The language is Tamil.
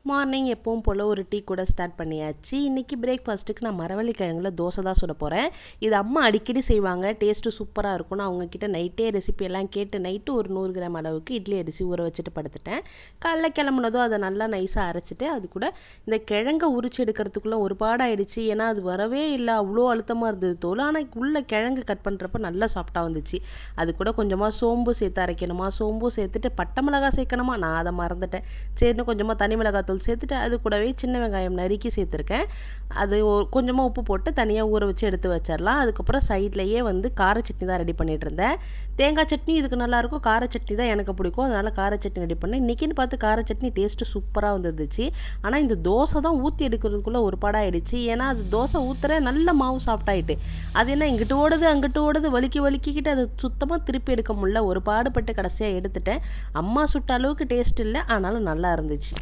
மார்னிங் எப்பவும் போல் ஒரு டீ கூட ஸ்டார்ட் பண்ணியாச்சு. இன்றைக்கி பிரேக்ஃபாஸ்ட்டுக்கு நான் மரவள்ளி கிழங்குல தோசை தான் சுட போகிறேன். இது அம்மா அடிக்கடி செய்வாங்க, டேஸ்ட்டு சூப்பராக இருக்கும். நான் அவங்கக்கிட்ட நைட்டே ரெசிபி எல்லாம் கேட்டு நைட்டு ஒரு 100 கிராம் அளவுக்கு இட்லி அரிசி ஊற வச்சுட்டு படுத்துட்டேன். காலைல கிளம்புனதும் அதை நல்லா நைஸாக அரைச்சிட்டு அது கூட இந்த கிழங்கை உரிச்சு எடுக்கிறதுக்குள்ளே ஒரு பாடாயிடுச்சு. ஏன்னா அது வரவே இல்லை, அவ்வளோ அழுத்தமாக இருந்தது தோல். ஆனால் உள்ள கிழங்கு கட் பண்ணுறப்ப நல்லா சாஃப்டாக வந்துச்சு. அது கூட கொஞ்சமாக சோம்பு சேர்த்து அரைக்கணுமா, சோம்பு சேர்த்துட்டு பட்டை மிளகாய் சேர்க்கணுமா, நான் அதை மறந்துட்டேன். சரின்னு கொஞ்சமாக தனி மிளகாய் சேர்த்துட்டு அது கூடவே சின்ன வெங்காயம் நறுக்கி சேர்த்துருக்கேன். அது கொஞ்சமாக உப்பு போட்டு தனியாக ஊற வச்சு எடுத்து வச்சிடலாம். அதுக்கப்புறம் சைட்லேயே கார சட்னி தான் ரெடி பண்ணிகிட்டு இருந்தேன். தேங்காய் சட்னி இதுக்கு நல்லாயிருக்கும், கார சட்னி தான் எனக்கு பிடிக்கும், அதனால் கார சட்னி ரெடி பண்ணேன். இன்றைக்கின்னு பார்த்து கார சட்னி டேஸ்ட்டு சூப்பராக வந்துருந்துச்சு. ஆனால் இந்த தோசை தான் ஊற்றி எடுக்கிறதுக்குள்ளே ஒரு பாடாயிடுச்சு. ஏன்னா அது தோசை ஊற்றுற நல்ல மாவு சாஃப்டாகிட்டு அது என்ன இங்கிட்டு ஓடுது அங்கிட்டு ஓடுது, வலிக்கிக்கிட்டு அதை சுத்தமாக திருப்பி எடுக்க முடியல. ஒரு பாடுபட்டு கடைசியாக எடுத்துட்டேன். அம்மா சுட்ட அளவுக்கு டேஸ்ட் இல்லை, ஆனாலும் நல்லா இருந்துச்சு.